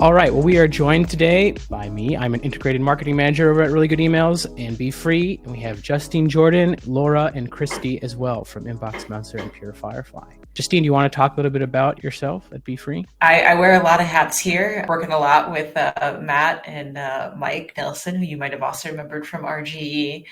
All right. Well, we are joined today by me. I'm an integrated marketing manager over at Really Good Emails and Beefree. And we have Justine Jordan, Laura, and Christy as well from Inbox Monster and Pure Firefly. Justine, do you want to talk a little bit about yourself at Beefree? I wear a lot of hats here, working a lot with Matt and Mike Nelson, who you might have also remembered from RGE,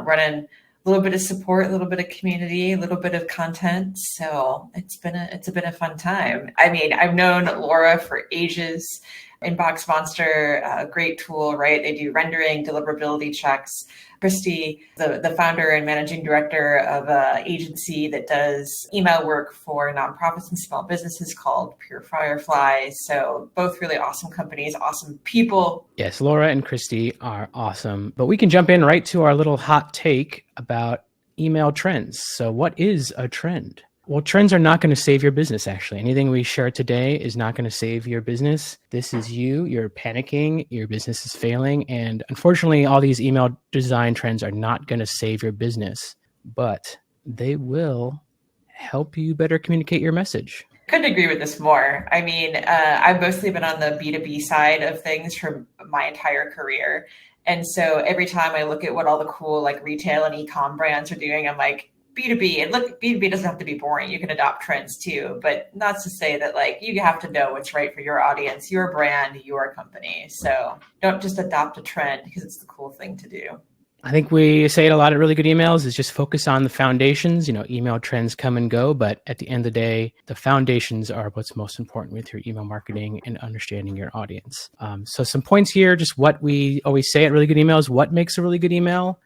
running a little bit of support, a little bit of community, a little bit of content. So it's been a fun time. I mean, I've known Laura for ages. Inbox Monster, great tool, right? They do rendering, deliverability checks. Christy, the founder and managing director of an agency that does email work for nonprofits and small businesses called Pure Firefly. So both really awesome companies, awesome people. Yes, Laura and Christy are awesome. But we can jump in right to our little hot take about email trends. So what is a trend? Well, trends are not going to save your business, actually. Anything we share today is not going to save your business. This is you're panicking, your business is failing. And unfortunately, all these email design trends are not going to save your business, but they will help you better communicate your message. Couldn't agree with this more. I mean, I've mostly been on the B2B side of things for my entire career. And so every time I look at what all the cool like retail and e-com brands are doing, I'm like, B2B, and look, B2B doesn't have to be boring. You can adopt trends too, but not to say that like you have to know what's right for your audience, your brand, your company. So don't just adopt a trend because it's the cool thing to do. I think we say it a lot at Really Good Emails is just focus on the foundations. Email trends come and go, but at the end of the day, the foundations are what's most important with your email marketing and understanding your audience. So some points here, just what we always say at Really Good Emails, what makes a really good email?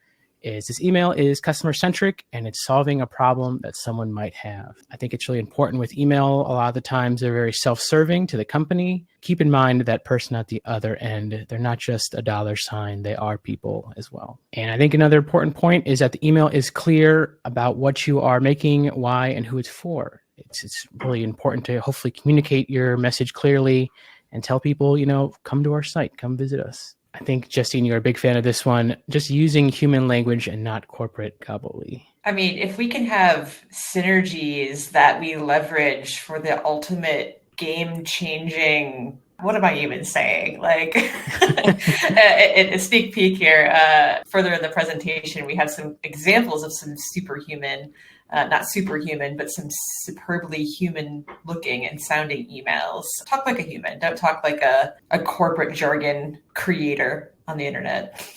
Is this email is customer centric and it's solving a problem that someone might have. I think it's really important with email. A lot of the times they're very self-serving to the company. Keep in mind that person at the other end, they're not just a dollar sign, they are people as well. And I think another important point is that the email is clear about what you are making, why, and who it's for. It's really important to hopefully communicate your message clearly and tell people, come to our site, come visit us. I think, Justine, you're a big fan of this one, just using human language and not corporate gobbly. I mean, if we can have synergies that we leverage for the ultimate game-changing, what am I even saying? Like, a sneak peek here. Further in the presentation, we have some examples of some superhuman, not superhuman, but some superbly human looking and sounding emails. Talk like a human. Don't talk like a corporate jargon creator on the internet.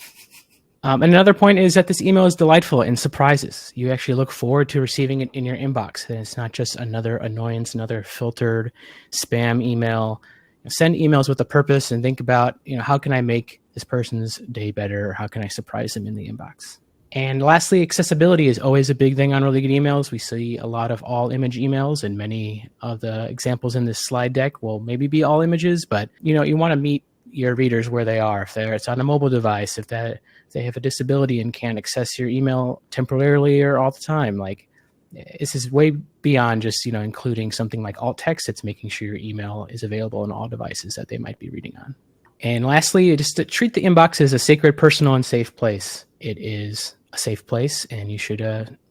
Another point is that this email is delightful and surprises. You actually look forward to receiving it in your inbox. And it's not just another annoyance, another filtered spam email. Send emails with a purpose and think about, how can I make this person's day better? Or how can I surprise them in the inbox? And lastly, accessibility is always a big thing on Really Good Emails. We see a lot of all image emails, and many of the examples in this slide deck will maybe be all images, but you want to meet your readers where they are. If it's on a mobile device, if they have a disability and can't access your email temporarily or all the time, like this is way beyond just, including something like alt text. It's making sure your email is available on all devices that they might be reading on. And lastly, just to treat the inbox as a sacred, personal, and safe place. It is a safe place, and you should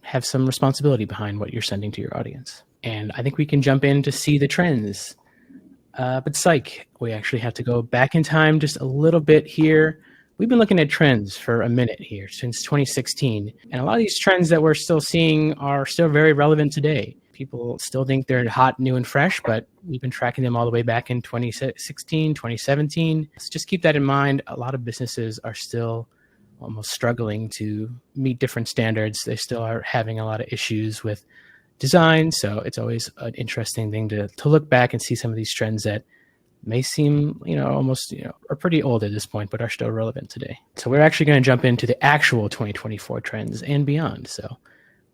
have some responsibility behind what you're sending to your audience. And I think we can jump in to see the trends. But psych, we actually have to go back in time just a little bit here. We've been looking at trends for a minute here since 2016. And a lot of these trends that we're still seeing are still very relevant today. People still think they're hot, new, and fresh, but we've been tracking them all the way back in 2016, 2017. So just keep that in mind. A lot of businesses are still almost struggling to meet different standards. They still are having a lot of issues with design. So it's always an interesting thing to look back and see some of these trends that may seem, almost, are pretty old at this point, but are still relevant today. So we're actually going to jump into the actual 2024 trends and beyond. So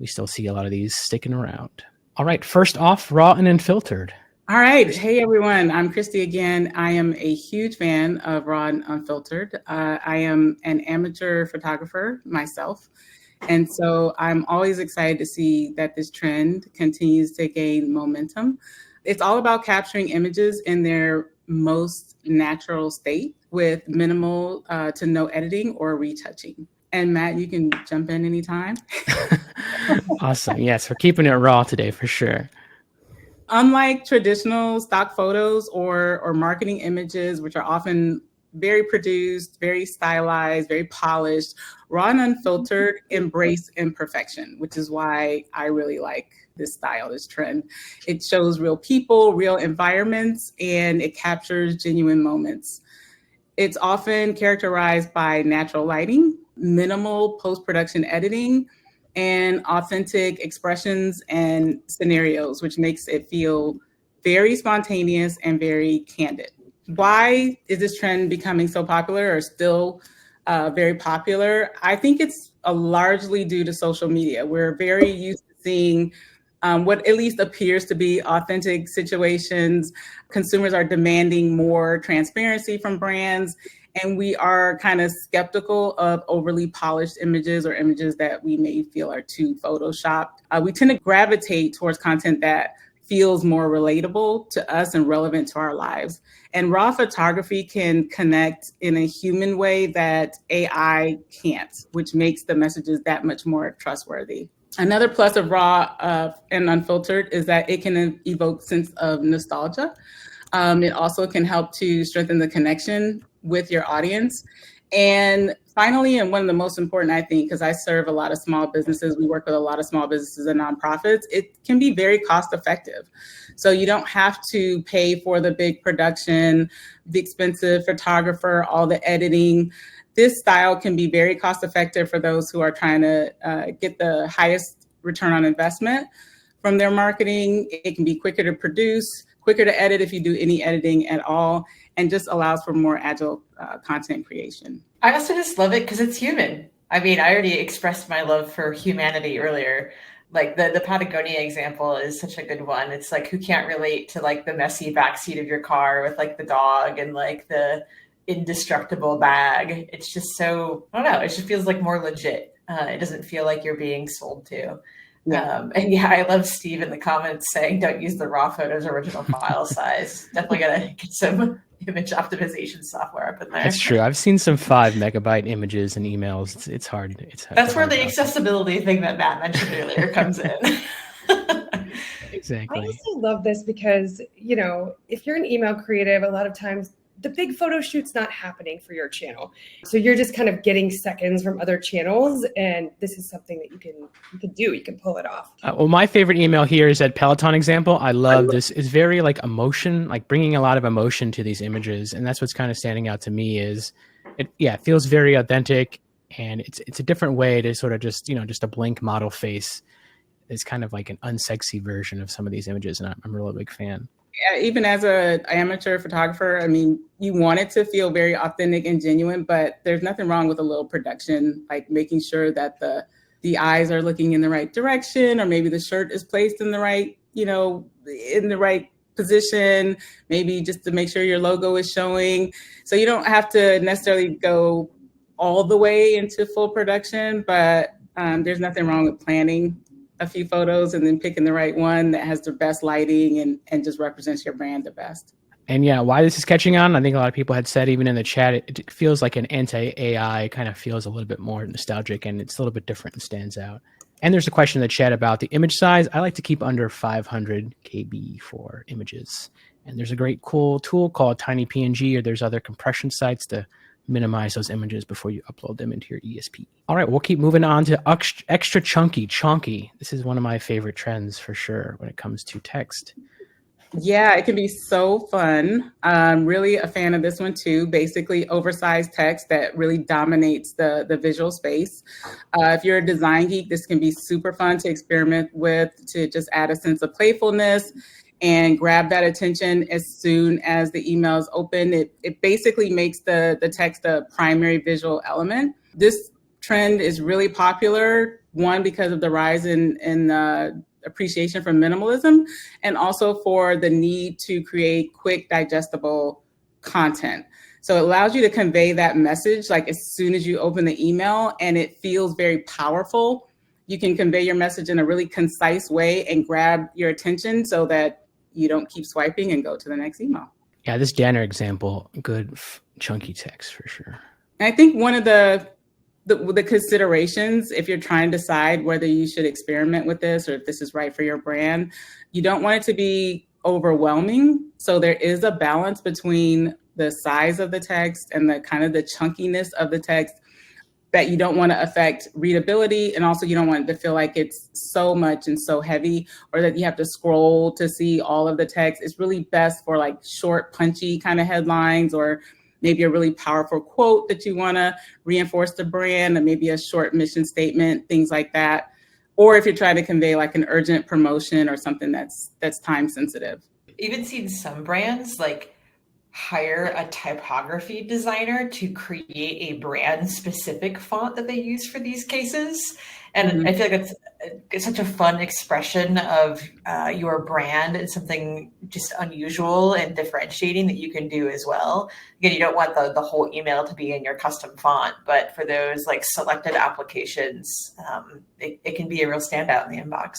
we still see a lot of these sticking around. All right. First off, raw and unfiltered. All right. Hey, everyone. I'm Christy again. I am a huge fan of Raw and Unfiltered. I am an amateur photographer myself. And so I'm always excited to see that this trend continues to gain momentum. It's all about capturing images in their most natural state with minimal to no editing or retouching. And Matt, you can jump in anytime. Awesome. Yes, we're keeping it raw today for sure. Unlike traditional stock photos or marketing images, which are often very produced, very stylized, very polished, raw and unfiltered embrace imperfection, which is why I really like this style, this trend. It shows real people, real environments, and it captures genuine moments. It's often characterized by natural lighting, minimal post-production editing, and authentic expressions and scenarios, which makes it feel very spontaneous and very candid. Why is this trend becoming so popular or still very popular? I think it's largely due to social media. We're very used to seeing what at least appears to be authentic situations. Consumers are demanding more transparency from brands, and we are kind of skeptical of overly polished images or images that we may feel are too photoshopped. We tend to gravitate towards content that feels more relatable to us and relevant to our lives. And raw photography can connect in a human way that AI can't, which makes the messages that much more trustworthy. Another plus of raw and unfiltered is that it can evoke sense of nostalgia. It also can help to strengthen the connection with your audience. And finally, and one of the most important, I think, because I serve a lot of small businesses, we work with a lot of small businesses and nonprofits, it can be very cost effective. So you don't have to pay for the big production, the expensive photographer, all the editing. This style can be very cost effective for those who are trying to get the highest return on investment from their marketing. It can be quicker to produce, quicker to edit if you do any editing at all, and just allows for more agile content creation. I also just love it because it's human. I mean, I already expressed my love for humanity earlier. Like the Patagonia example is such a good one. It's like, who can't relate to like the messy backseat of your car with like the dog and like the indestructible bag? It's just so, I don't know, it just feels like more legit. It doesn't feel like you're being sold to. Yeah. And yeah, I love Steve in the comments saying, don't use the raw photos original file size. Definitely got to get some image optimization software up in there. That's true. I've seen some 5 megabyte images and emails. It's hard. That's where the accessibility thing that Matt mentioned earlier comes in. Exactly. I also love this because, you know, if you're an email creative, a lot of times the big photo shoot's not happening for your channel. So you're just kind of getting seconds from other channels. And this is something that you can do. You can pull it off. Well, my favorite email here is that Peloton example. I love this. It's very like emotion, like bringing a lot of emotion to these images. And that's what's kind of standing out to me is it feels very authentic. And it's a different way to sort of just, just a blank model face. It's kind of like an unsexy version of some of these images. And I'm a really big fan. Yeah, even as an amateur photographer, I mean, you want it to feel very authentic and genuine, but there's nothing wrong with a little production, like making sure that the eyes are looking in the right direction, or maybe the shirt is placed in the right, in the right position, maybe just to make sure your logo is showing. So you don't have to necessarily go all the way into full production, but there's nothing wrong with planning a few photos and then picking the right one that has the best lighting and just represents your brand the best. And yeah, why this is catching on, I think a lot of people had said even in the chat, it feels like an anti-AI, kind of feels a little bit more nostalgic and it's a little bit different and stands out. And there's a question in the chat about the image size. I like to keep under 500 KB for images. And there's a great cool tool called Tiny PNG, or there's other compression sites to minimize those images before you upload them into your ESP. All right, we'll keep moving on to extra chunky. This is one of my favorite trends for sure when it comes to text. Yeah, it can be so fun. I'm really a fan of this one too. Basically, oversized text that really dominates the visual space. If you're a design geek, this can be super fun to experiment with, to just add a sense of playfulness and grab that attention as soon as the email is open. It basically makes the text a primary visual element. This trend is really popular, one, because of the rise in appreciation for minimalism, and also for the need to create quick, digestible content. So it allows you to convey that message like as soon as you open the email, and it feels very powerful. You can convey your message in a really concise way and grab your attention so that you don't keep swiping and go to the next email. Yeah, this Danner example, good chunky text for sure. And I think one of the considerations, if you're trying to decide whether you should experiment with this or if this is right for your brand, you don't want it to be overwhelming. So there is a balance between the size of the text and the kind of the chunkiness of the text that you don't want to affect readability. And also you don't want it to feel like it's so much and so heavy, or that you have to scroll to see all of the text. It's really best for like short, punchy kind of headlines, or maybe a really powerful quote that you want to reinforce the brand, and maybe a short mission statement, things like that. Or if you're trying to convey like an urgent promotion or something that's time sensitive. Even seen some brands like hire a typography designer to create a brand specific font that they use for these cases. And I feel like it's such a fun expression of your brand, and something just unusual and differentiating that you can do as well. Again, you don't want the whole email to be in your custom font, but for those like selected applications, it can be a real standout in the inbox.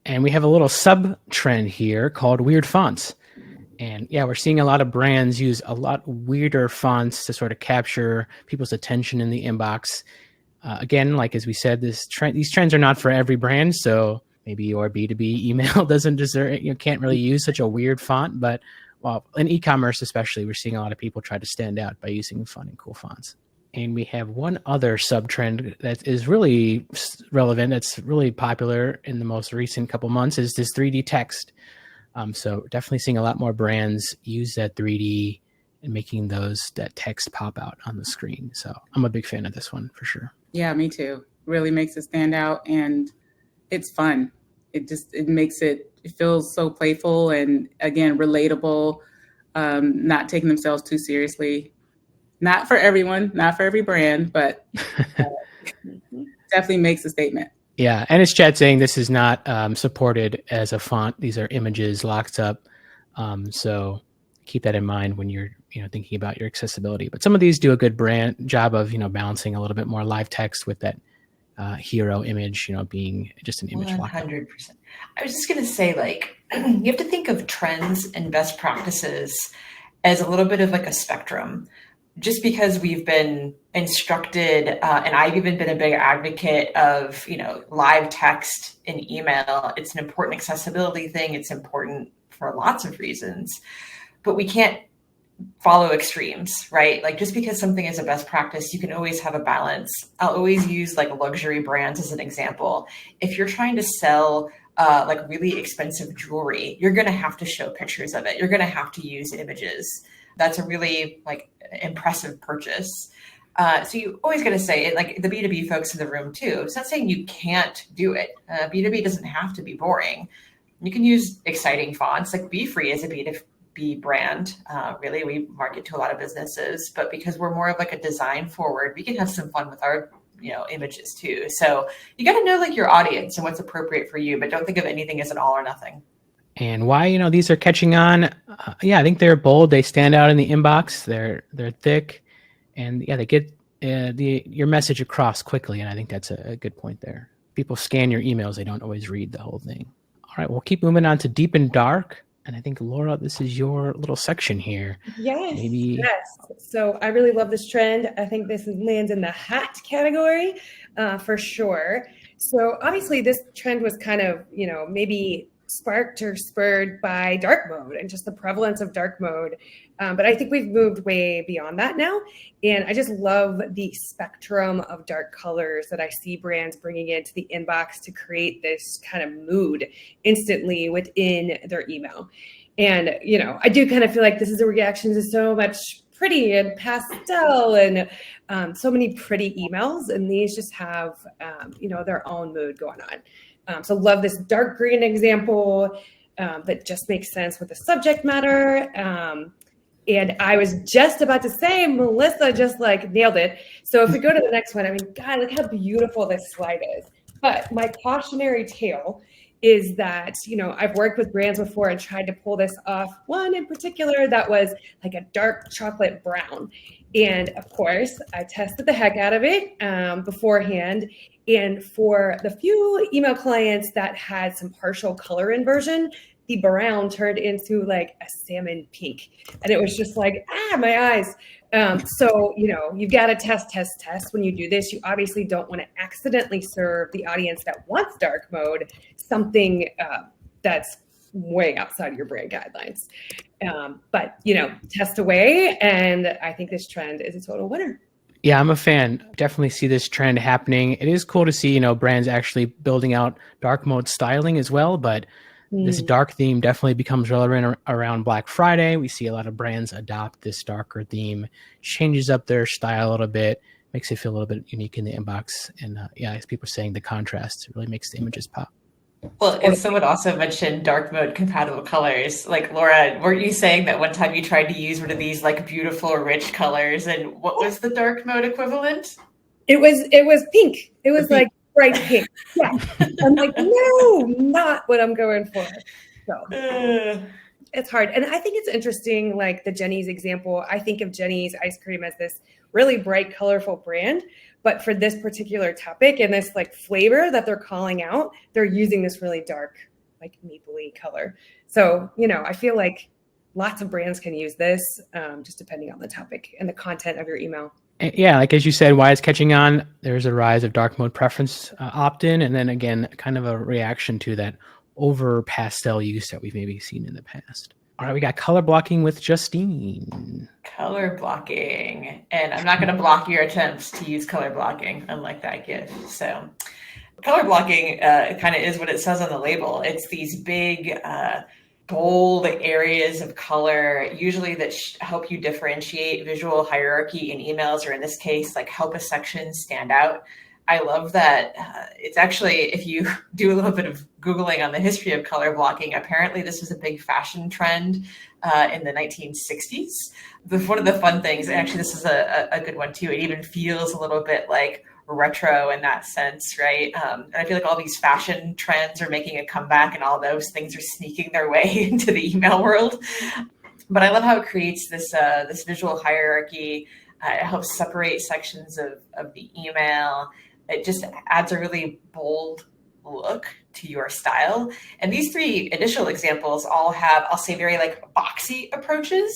And we have a little sub trend here called weird fonts. And yeah, we're seeing a lot of brands use a lot weirder fonts to sort of capture people's attention in the inbox. Again, like as we said, these trends are not for every brand. So maybe your B2B email doesn't deserve, can't really use such a weird font. But well, in e-commerce especially, we're seeing a lot of people try to stand out by using fun and cool fonts. And we have one other sub-trend that is really relevant, that's really popular in the most recent couple months, is this 3D text. So definitely seeing a lot more brands use that 3D and making that text pop out on the screen. So I'm a big fan of this one for sure. Yeah, me too. Really makes it stand out, and it's fun. It makes it feels so playful and, again, relatable, not taking themselves too seriously. Not for everyone, not for every brand, but definitely makes a statement. Yeah, and it's Chad saying this is not supported as a font. These are images locked up. So keep that in mind when you're thinking about your accessibility. But some of these do a good job of balancing a little bit more live text with that hero image, being just an image. 100%. I was just going to say, like, you have to think of trends and best practices as a little bit of like a spectrum. Just because we've been instructed, and I've even been a big advocate of, live text in email, it's an important accessibility thing. It's important for lots of reasons, but we can't follow extremes, right? Like, just because something is a best practice, you can always have a balance. I'll always use like luxury brands as an example. If you're trying to sell like really expensive jewelry, you're going to have to show pictures of it. You're going to have to use images. That's a really like impressive purchase. So you always got to say it, like the B2B folks in the room too. It's not saying you can't do it. B2B doesn't have to be boring. You can use exciting fonts. Like Beefree is a B2B brand. Really, we market to a lot of businesses, but because we're more of like a design forward, we can have some fun with our images too. So you got to know like your audience and what's appropriate for you, but don't think of anything as an all or nothing. And why these are catching on? I think they're bold. They stand out in the inbox. They're thick, and they get your message across quickly. And I think that's a good point there. People scan your emails; they don't always read the whole thing. All right, we'll keep moving on to deep and dark. And I think, Laura, this is your little section here. Yes. Yes. So I really love this trend. I think this lands in the hot category for sure. So obviously this trend was kind of, maybe sparked or spurred by dark mode and just the prevalence of dark mode. But I think we've moved way beyond that now. And I just love the spectrum of dark colors that I see brands bringing into the inbox to create this kind of mood instantly within their email. And, I do kind of feel like this is a reaction to so much pretty and pastel and so many pretty emails. And these just have, their own mood going on. So love this dark green example that just makes sense with the subject matter. And I was just about to say, Melissa just like nailed it. So if we go to the next one, God, look how beautiful this slide is. But my cautionary tale is that, I've worked with brands before and tried to pull this off. One in particular that was like a dark chocolate brown. And of course, I tested the heck out of it beforehand. And for the few email clients that had some partial color inversion, the brown turned into like a salmon pink. And it was just like, my eyes. So, you've got to test when you do this. You obviously don't want to accidentally serve the audience that wants dark mode something that's way outside your brand guidelines. But, test away. And I think this trend is a total winner. Yeah, I'm a fan. Definitely see this trend happening. It is cool to see, brands actually building out dark mode styling as well. But this dark theme definitely becomes relevant around Black Friday. We see a lot of brands adopt this darker theme, changes up their style a little bit, makes it feel a little bit unique in the inbox. And as people are saying, the contrast really makes the images pop. Well, and someone also mentioned dark mode compatible colors. Like, Laura, weren't you saying that one time you tried to use one of these like beautiful, rich colors? And what was the dark mode equivalent? It was pink. It was like bright pink. Yeah. I'm like, no, not what I'm going for. So it's hard. And I think it's interesting, like the Jenny's example. I think of Jenny's ice cream as this really bright, colorful brand. But for this particular topic and this like flavor that they're calling out, they're using this really dark, like mapley color. So, I feel like lots of brands can use this, just depending on the topic and the content of your email. Yeah, like as you said, why it's catching on, there's a rise of dark mode preference opt-in, and then again, kind of a reaction to that over pastel use that we've maybe seen in the past. All right, we got color blocking with Justine. Color blocking. And I'm not going to block your attempts to use color blocking, unlike that GIF. So color blocking kind of is what it says on the label. It's these big, bold areas of color, usually that help you differentiate visual hierarchy in emails, or in this case, like help a section stand out. I love that. It's actually, if you do a little bit of Googling on the history of color blocking, apparently this was a big fashion trend in the 1960s. One of the fun things, actually, this is a good one too. It even feels a little bit like retro in that sense, right? And I feel like all these fashion trends are making a comeback, and all those things are sneaking their way into the email world. But I love how it creates this visual hierarchy. It helps separate sections of the email. It just adds a really bold look to your style. And these three initial examples all have, I'll say, very like boxy approaches.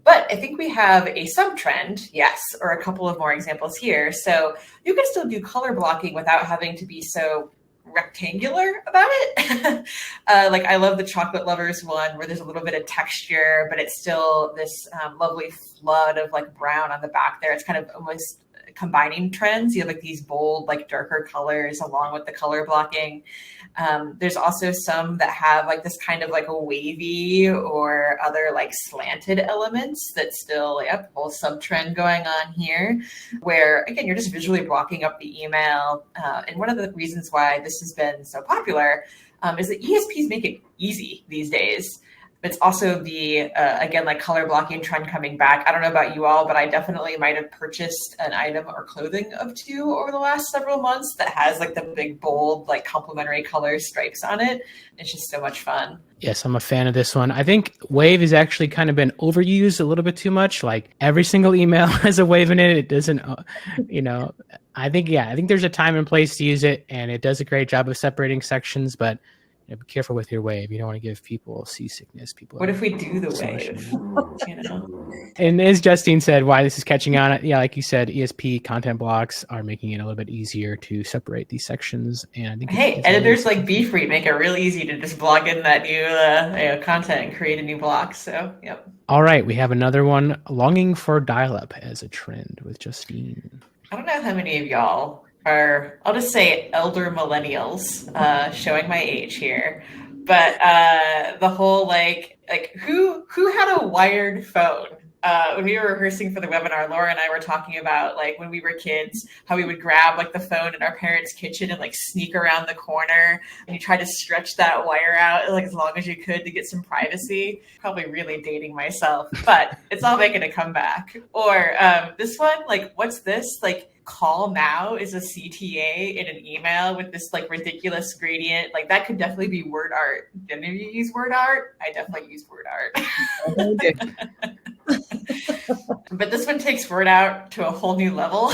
But I think we have a sub-trend, yes, or a couple of more examples here. So you can still do color blocking without having to be so rectangular about it. Like I love the Chocolate Lovers one where there's a little bit of texture, but it's still this lovely flood of like brown on the back there. It's kind of almost combining trends. You have like these bold, like darker colors along with the color blocking. There's also some that have like this kind of like a wavy or other like slanted elements that still, whole sub trend going on here, where again, you're just visually blocking up the email. And one of the reasons why this has been so popular is that ESPs make it easy these days. It's also the, again, like color blocking trend coming back. I don't know about you all, but I definitely might have purchased an item or clothing of two over the last several months that has like the big, bold, like complementary color stripes on it. It's just so much fun. Yes, I'm a fan of this one. I think wave has actually kind of been overused a little bit too much. Like every single email has a wave in it. It doesn't, I think there's a time and place to use it, and it does a great job of separating sections, but be careful with your wave. You don't want to give people seasickness. What if we do the wave? And as Justine said, why this is catching on, like you said, ESP content blocks are making it a little bit easier to separate these sections. And I think editors like Beefree make it real easy to just block in that new content and create a new block. So, yep. All right, we have another one, longing for dial-up as a trend with Justine. I don't know how many of y'all are, I'll just say elder millennials, showing my age here, but the whole like who had a wired phone? When we were rehearsing for the webinar, Laura and I were talking about like when we were kids, how we would grab like the phone in our parents' kitchen and like sneak around the corner, and you try to stretch that wire out like as long as you could to get some privacy. Probably really dating myself, but it's all making a comeback. Or this one, like what's this? Like call now is a CTA in an email with this like ridiculous gradient. Like that could definitely be word art. Did any of you use word art? I definitely use word art. But this one takes word out to a whole new level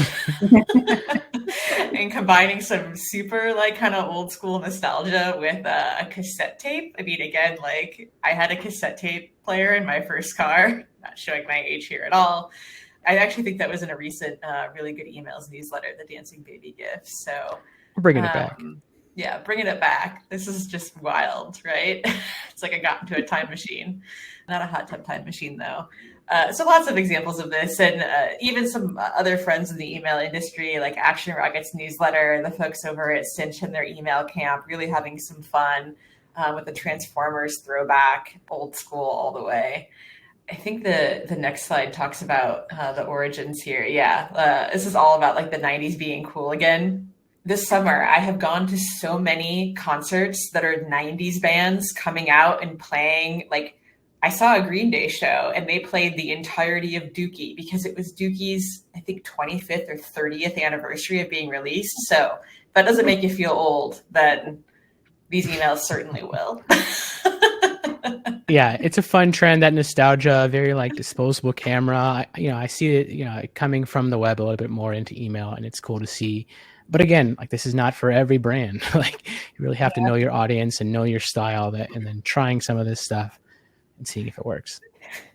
and combining some super like kind of old school nostalgia with a cassette tape. I mean, again, like I had a cassette tape player in my first car, not showing my age here at all. I actually think that was in a recent really good emails newsletter, the Dancing Baby GIF. So we're bringing it back. Yeah, bringing it back. This is just wild, right? It's like I got into a time machine. Not a hot tub time machine, though. So lots of examples of this, and even some other friends in the email industry, like Action Rockets newsletter, the folks over at Cinch and their email camp, really having some fun with the Transformers throwback, old school all the way. I think the next slide talks about the origins here. Yeah, this is all about like the 90s being cool again. This summer, I have gone to so many concerts that are 90s bands coming out and playing. Like, I saw a Green Day show and they played the entirety of Dookie because it was Dookie's, I think, 25th or 30th anniversary of being released. So if that doesn't make you feel old, then these emails certainly will. Yeah, it's a fun trend, that nostalgia, very like disposable camera. I see it, coming from the web a little bit more into email, and it's cool to see. But again, like, this is not for every brand. Like, you really have to know your audience and know your style, and then trying some of this stuff and seeing if it works.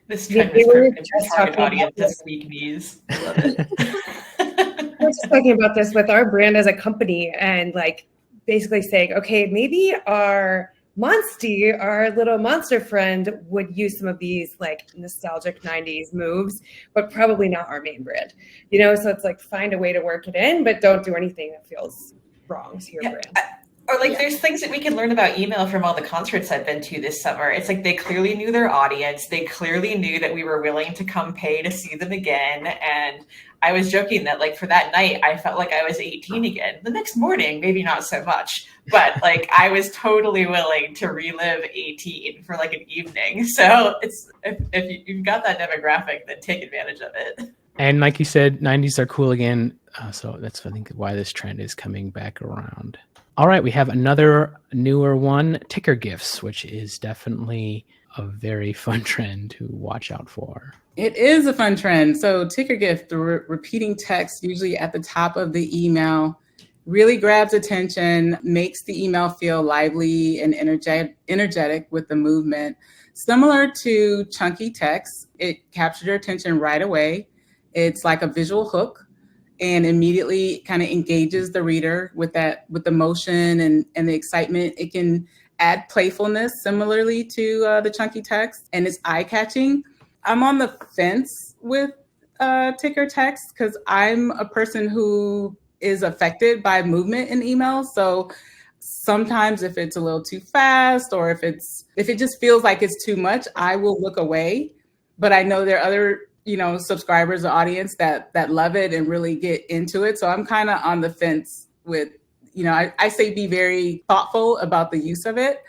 This trend is perfect for target audiences, weak knees. I love it. We're just talking about this with our brand as a company, and like basically saying, okay, maybe our Monsty, our little monster friend, would use some of these like nostalgic 90s moves, but probably not our main brand. So it's like, find a way to work it in, but don't do anything that feels wrong to your brand. Or like, there's things that we can learn about email from all the concerts I've been to this summer. It's like, they clearly knew their audience. They clearly knew that we were willing to come pay to see them again. And I was joking that like, for that night, I felt like I was 18 again. The next morning, maybe not so much, but like, I was totally willing to relive 18 for like an evening. So it's, if you've got that demographic, then take advantage of it. And like you said, 90s are cool again. So that's, I think, why this trend is coming back around. All right, we have another newer one, ticker gifs, which is definitely a very fun trend to watch out for. It is a fun trend. So ticker gift, the repeating text usually at the top of the email, really grabs attention, makes the email feel lively and energetic with the movement. Similar to chunky text, it captured your attention right away. It's like a visual hook, and immediately kind of engages the reader with the motion and the excitement. It can add playfulness similarly to the chunky text, and it's eye-catching. I'm on the fence with ticker text because I'm a person who is affected by movement in emails. So sometimes if it's a little too fast, or if it just feels like it's too much, I will look away. But I know there are other subscribers or audience that love it and really get into it. So I'm kind of on the fence with, I say be very thoughtful about the use of it.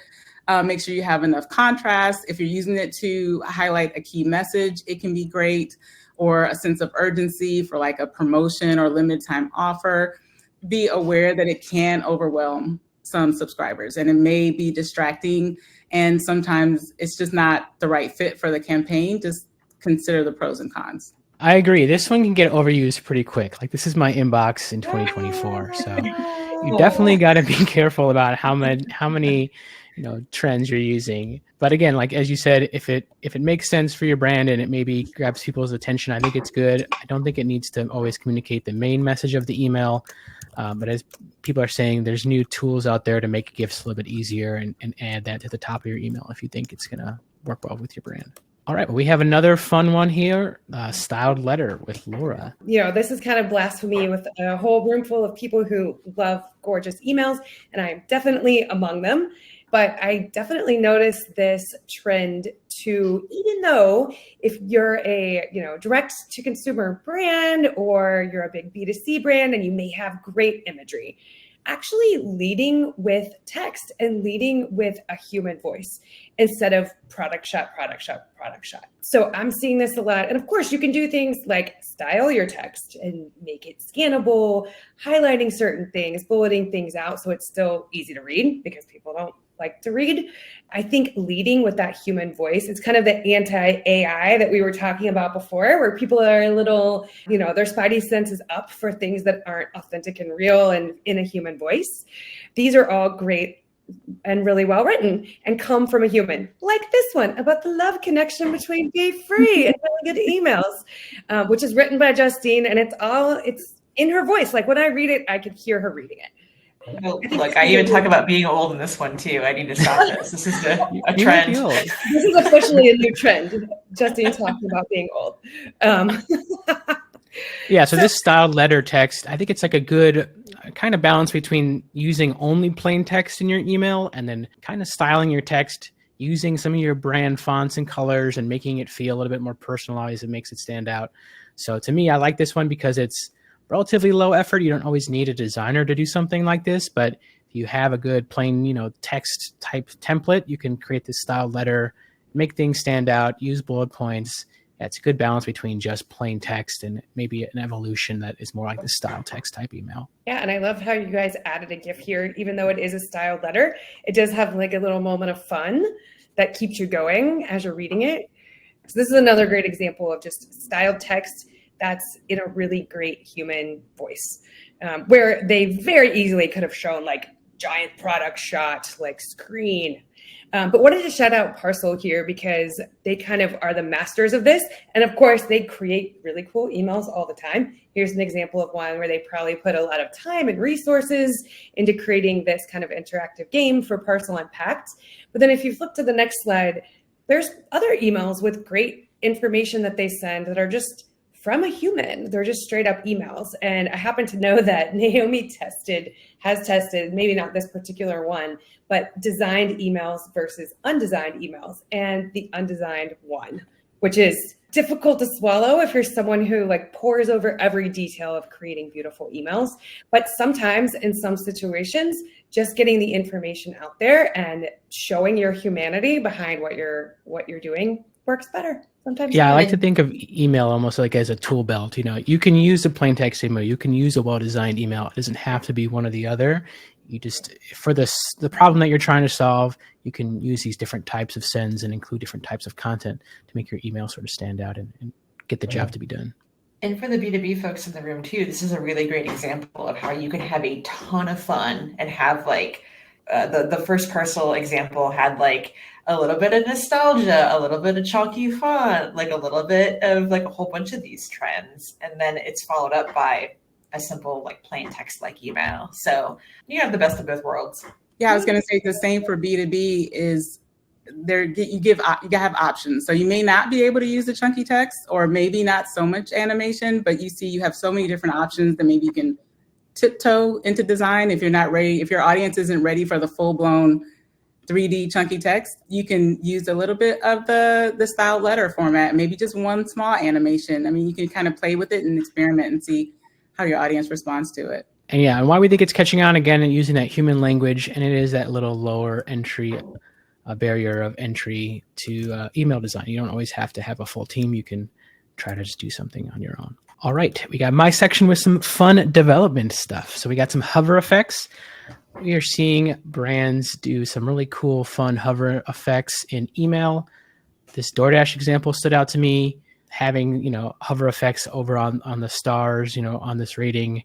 Make sure you have enough contrast. If you're using it to highlight a key message, it can be great, or a sense of urgency for like a promotion or limited time offer. Be aware that it can overwhelm some subscribers and it may be distracting. And sometimes it's just not the right fit for the campaign. Just consider the pros and cons. I agree. This one can get overused pretty quick. Like, this is my inbox in 2024. So you definitely got to be careful about how many trends you're using. But again, like, as you said, if it makes sense for your brand and it maybe grabs people's attention, I think it's good. I don't think it needs to always communicate the main message of the email. But as people are saying, there's new tools out there to make gifts a little bit easier, and add that to the top of your email if you think it's going to work well with your brand. All right, well, we have another fun one here, styled letter with Laura. This is kind of blasphemy with a whole room full of people who love gorgeous emails, and I'm definitely among them. But I definitely noticed this trend to, even though if you're a direct to consumer brand, or you're a big B2C brand and you may have great imagery, actually leading with text and leading with a human voice instead of product shot, product shot, product shot. So I'm seeing this a lot. And of course, you can do things like style your text and make it scannable, highlighting certain things, bulleting things out so it's still easy to read, because people don't like to read. I think leading with that human voice, it's kind of the anti-AI that we were talking about before, where people are a little, their spidey sense is up for things that aren't authentic and real and in a human voice. These are all great and really well written and come from a human, like this one about the love connection between Beefree and really good emails, which is written by Justine, and it's in her voice. Like, when I read it, I could hear her reading it. Look, I even talk about being old in this one too. I need to stop this. This is a You might trend. be old. This is officially a new trend. Justine talking about being old. Yeah, so this styled letter text, I think it's like a good kind of balance between using only plain text in your email and then kind of styling your text using some of your brand fonts and colors and making it feel a little bit more personalized. It makes it stand out. So to me, I like this one because it's relatively low effort. You don't always need a designer to do something like this, but if you have a good plain, text type template, you can create this styled letter, make things stand out, use bullet points. Yeah, it's a good balance between just plain text and maybe an evolution that is more like the style text type email. Yeah, and I love how you guys added a GIF here. Even though it is a styled letter, it does have like a little moment of fun that keeps you going as you're reading it. So this is another great example of just styled text that's in a really great human voice, where they very easily could have shown like giant product shot, like screen. But wanted to shout out Parcel here because they kind of are the masters of this. And of course, they create really cool emails all the time. Here's an example of one where they probably put a lot of time and resources into creating this kind of interactive game for Parcel Unpacked. But then if you flip to the next slide, there's other emails with great information that they send that are just from a human. They're just straight up emails. And I happen to know that Naomi has tested, maybe not this particular one, but designed emails versus undesigned emails, and the undesigned one, which is difficult to swallow if you're someone who like pores over every detail of creating beautiful emails. But sometimes in some situations, just getting the information out there and showing your humanity behind what you're doing works better. Sometimes. Yeah, I like to think of email almost like as a tool belt. You can use a plain text email, you can use a well-designed email. It doesn't have to be one or the other. You just, for the problem that you're trying to solve, you can use these different types of sends and include different types of content to make your email sort of stand out and get the job to be done. And for the B2B folks in the room too, this is a really great example of how you can have a ton of fun and have like the first Parcel example had like a little bit of nostalgia, a little bit of chalky font, like a little bit of like a whole bunch of these trends. And then it's followed up by a simple like plain text like email. So you have the best of both worlds. Yeah, I was going to say the same for B2B is there. You have options. So you may not be able to use the chunky text or maybe not so much animation, but you have so many different options that maybe you can tiptoe into design. If you're not ready, if your audience isn't ready for the full blown 3D chunky text, you can use a little bit of the styled letter format, maybe just one small animation. I mean, you can kind of play with it and experiment and see how your audience responds to it. And yeah, and why we think it's catching on again and using that human language, and it is that little lower entry barrier of entry to email design. You don't always have to have a full team. You can try to just do something on your own. All right, we got my section with some fun development stuff. So we got some hover effects. We are seeing brands do some really cool, fun hover effects in email. This DoorDash example stood out to me. Having, hover effects over on the stars, on this rating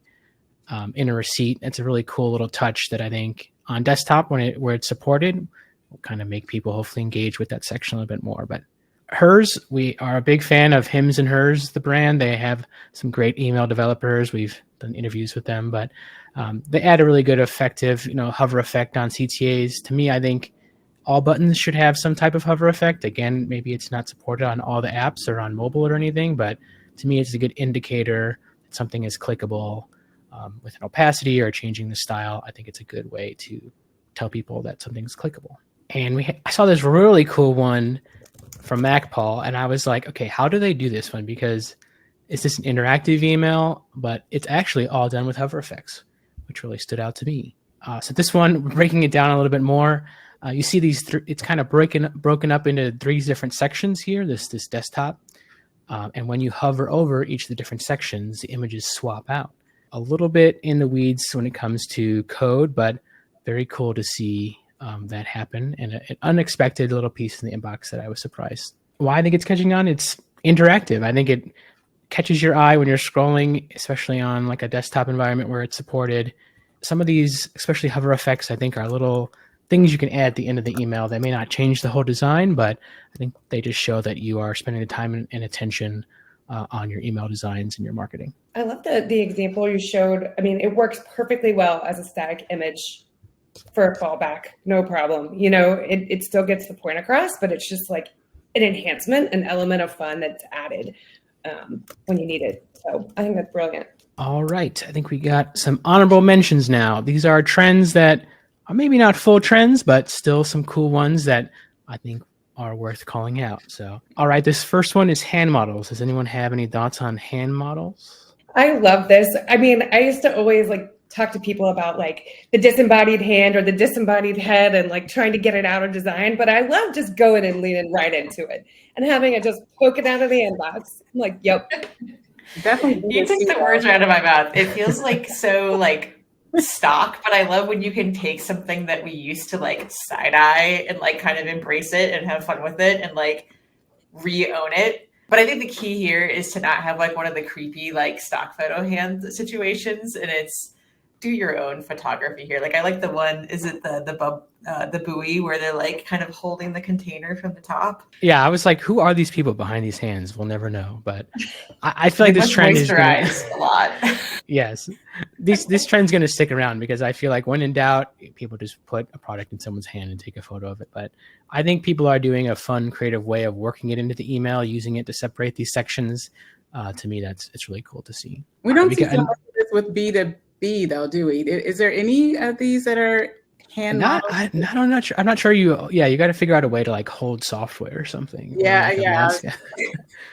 in a receipt. It's a really cool little touch that I think on desktop where it's supported will kind of make people hopefully engage with that section a little bit more. But Hers, we are a big fan of Hims and Hers, the brand. They have some great email developers. We've done interviews with them, but they add a really good, effective, hover effect on CTAs. To me, I think all buttons should have some type of hover effect. Again, maybe it's not supported on all the apps or on mobile or anything, but to me, it's a good indicator that something is clickable with an opacity or changing the style. I think it's a good way to tell people that something's clickable. And I saw this really cool one from MacPaul, and I was like, okay, how do they do this one? Because it's just an interactive email, but it's actually all done with hover effects, which really stood out to me. So this one, breaking it down a little bit more, you see these, it's kind of broken up into 3 different sections here, this desktop. And when you hover over each of the different sections, the images swap out. A little bit in the weeds when it comes to code, but very cool to see that happen, and an unexpected little piece in the inbox that I was surprised. Why I think it's catching on? It's interactive. I think it catches your eye when you're scrolling, especially on like a desktop environment where it's supported. Some of these, especially hover effects, I think are little things you can add at the end of the email that may not change the whole design, but I think they just show that you are spending the time and attention on your email designs and your marketing. I love the example you showed. I mean, it works perfectly well as a static image for a fallback, no problem. You know, it still gets the point across, but it's just like an enhancement, an element of fun that's added when you need it. So I think that's brilliant. All right. I think we got some honorable mentions now. These are trends that are maybe not full trends, but still some cool ones that I think are worth calling out. So, all right. This first one is hand models. Does anyone have any thoughts on hand models? I love this. I mean, I used to always like talk to people about like the disembodied hand or the disembodied head and like trying to get it out of design. But I love just going and leaning right into it and having it just poke it out of the inbox. I'm like, yep. Definitely. You took the words right out of my mouth. It feels like so like stock, but I love when you can take something that we used to like side eye and like kind of embrace it and have fun with it and like re-own it. But I think the key here is to not have like one of the creepy like stock photo hand situations, and it's do your own photography here. Like I like the one, is it the buoy where they're like kind of holding the container from the top? Yeah, I was like, who are these people behind these hands? We'll never know. But I feel like this trend is moisturize a lot. Yes, this trend's going to stick around because I feel like when in doubt, people just put a product in someone's hand and take a photo of it. But I think people are doing a fun, creative way of working it into the email, using it to separate these sections. To me, it's really cool to see. We don't see so much of this with B2B though, do we? Is there any of these that are hand models? I'm not sure. I'm not sure. You got to figure out a way to like hold software or something. Yeah, like yeah.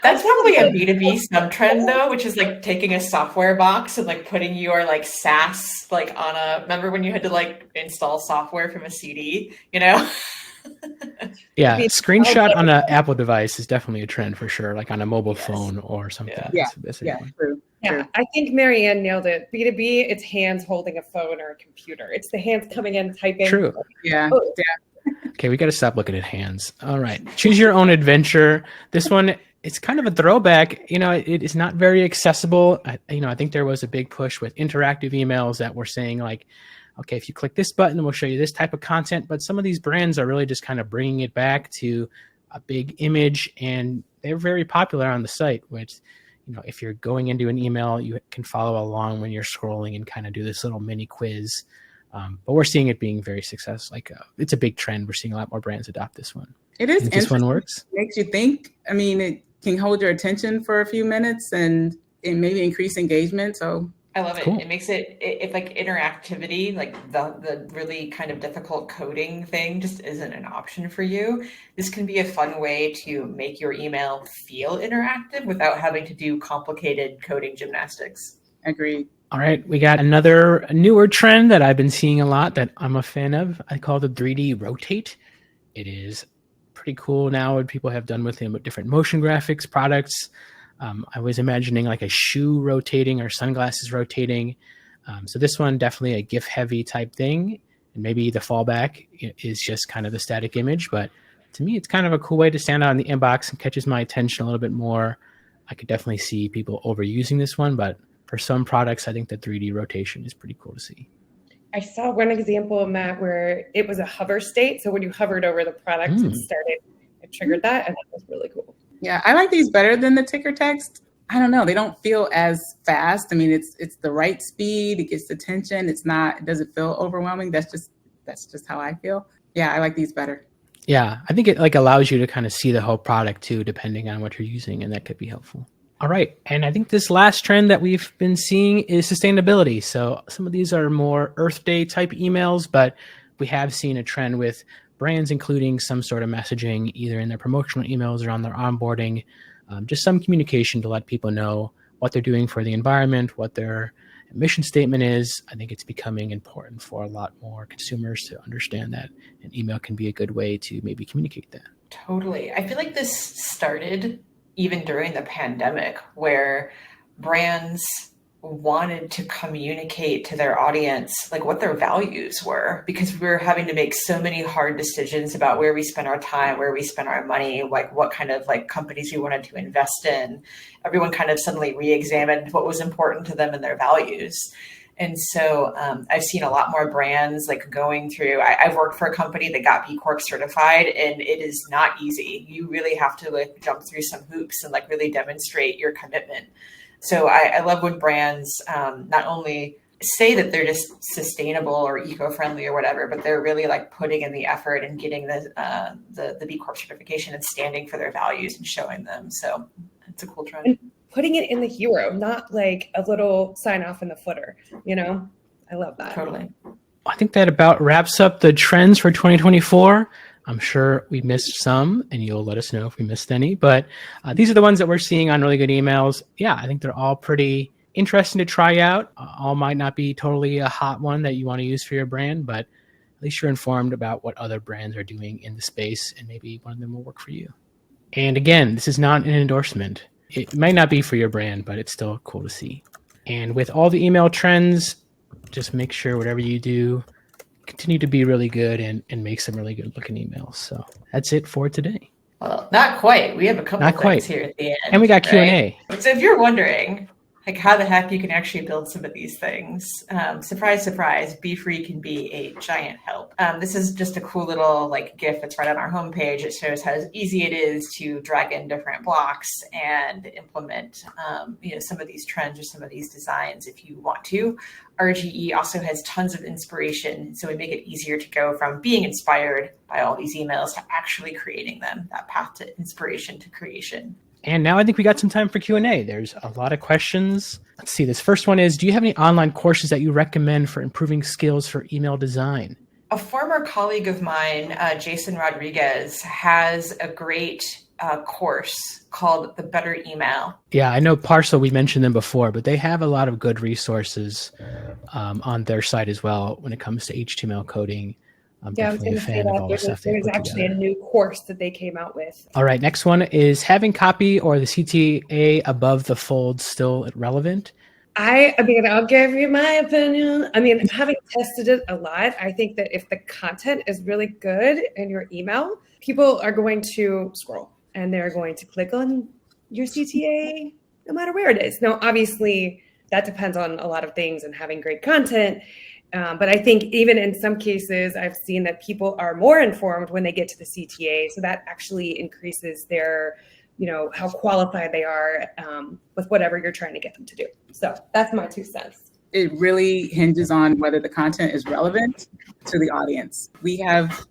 That's probably a B2B sub trend though, which is like taking a software box and like putting your like SaaS like on a. Remember when you had to like install software from a CD? You know. Yeah, screenshot on an Apple device is definitely a trend for sure, like on a mobile phone or something. Yeah, that's true. Yeah, I think Marianne nailed it. B2B, it's hands holding a phone or a computer. It's the hands coming in, typing. True. Yeah. Okay, we got to stop looking at hands. All right, choose your own adventure. This one, it's kind of a throwback. You know, it is not very accessible. I think there was a big push with interactive emails that were saying like, okay, if you click this button, we'll show you this type of content. But some of these brands are really just kind of bringing it back to a big image, and they're very popular on the site, which, if you're going into an email, you can follow along when you're scrolling and kind of do this little mini quiz. But we're seeing it being very successful. Like it's a big trend. We're seeing a lot more brands adopt this one. It is. This one works. It makes you think. I mean, it can hold your attention for a few minutes and maybe increase engagement. So I love it. Cool. It makes it like interactivity, like the really kind of difficult coding thing just isn't an option for you. This can be a fun way to make your email feel interactive without having to do complicated coding gymnastics. Agreed. All right, we got another newer trend that I've been seeing a lot that I'm a fan of. I call it 3D rotate. It is pretty cool now what people have done with them with different motion graphics products. I was imagining like a shoe rotating or sunglasses rotating. So this one, definitely a GIF heavy type thing. And maybe the fallback is just kind of the static image. But to me, it's kind of a cool way to stand out in the inbox and catches my attention a little bit more. I could definitely see people overusing this one. But for some products, I think the 3D rotation is pretty cool to see. I saw one example, Matt, where it was a hover state. So when you hovered over the product, it triggered that. And that was really cool. Yeah, I like these better than the ticker text. I don't know. They don't feel as fast. I mean, it's the right speed. It gets attention. It doesn't feel overwhelming. That's just how I feel. Yeah, I like these better. Yeah, I think it like allows you to kind of see the whole product too, depending on what you're using, and that could be helpful. All right, and I think this last trend that we've been seeing is sustainability. So some of these are more Earth Day type emails, but we have seen a trend with brands including some sort of messaging either in their promotional emails or on their onboarding, just some communication to let people know what they're doing for the environment, what their mission statement is. I think it's becoming important for a lot more consumers to understand that an email can be a good way to maybe communicate that. Totally. I feel like this started even during the pandemic, where brands wanted to communicate to their audience like what their values were, because we were having to make so many hard decisions about where we spend our time, where we spend our money, like what kind of like companies we wanted to invest in. Everyone kind of suddenly re-examined what was important to them and their values. And so I've seen a lot more brands like going through. I've worked for a company that got B Corp certified, and it is not easy. You really have to like jump through some hoops and like really demonstrate your commitment. So I love when brands not only say that they're just sustainable or eco-friendly or whatever, but they're really like putting in the effort and getting the B Corp certification and standing for their values and showing them. So it's a cool trend. And putting it in the hero, not like a little sign off in the footer, you know? I love that. Totally. I think that about wraps up the trends for 2024. I'm sure we missed some, and you'll let us know if we missed any. But these are the ones that we're seeing on Really Good Emails. Yeah, I think they're all pretty interesting to try out. All might not be totally a hot one that you want to use for your brand, but at least you're informed about what other brands are doing in the space, and maybe one of them will work for you. And again, this is not an endorsement. It might not be for your brand, but it's still cool to see. And with all the email trends, just make sure whatever you do, continue to be really good and make some really good looking emails. So that's it for today. Well, not quite. We have a couple Not of quite. things here at the end. And we got Q&A. So if you're wondering, like how the heck you can actually build some of these things, surprise, surprise, Beefree can be a giant help. This is just a cool little like GIF that's right on our homepage. It shows how easy it is to drag in different blocks and implement, some of these trends or some of these designs if you want to. RGE also has tons of inspiration, so we make it easier to go from being inspired by all these emails to actually creating them, that path to inspiration to creation. And now I think we got some time for Q&A. There's a lot of questions. Let's see. This first one is, do you have any online courses that you recommend for improving skills for email design? A former colleague of mine, Jason Rodriguez, has a great course called The Better Email. Yeah, I know Parcel, we mentioned them before, but they have a lot of good resources on their site as well when it comes to HTML coding. I'm definitely a fan of all the stuff they put together. There's actually a new course that they came out with. All right, next one is having copy or the CTA above the fold still relevant? I mean, I'll give you my opinion. I mean, having tested it a lot, I think that if the content is really good in your email, people are going to scroll and they're going to click on your CTA no matter where it is. Now, obviously, that depends on a lot of things and having great content. But I think even in some cases, I've seen that people are more informed when they get to the CTA. So that actually increases their, how qualified they are with whatever you're trying to get them to do. So that's my 2 cents. It really hinges on whether the content is relevant to the audience. We have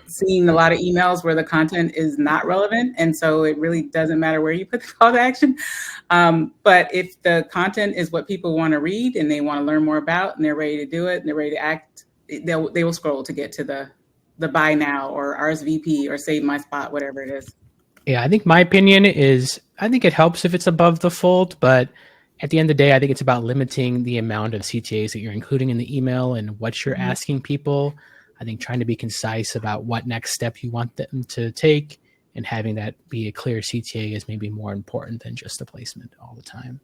seen a lot of emails where the content is not relevant. And so it really doesn't matter where you put the call to action. But if the content is what people want to read and they want to learn more about and they're ready to do it and they're ready to act, they will scroll to get to the buy now or RSVP or save my spot, whatever it is. Yeah, I think my opinion is, I think it helps if it's above the fold, but at the end of the day, I think it's about limiting the amount of CTAs that you're including in the email and what you're asking people. I think trying to be concise about what next step you want them to take and having that be a clear CTA is maybe more important than just the placement all the time.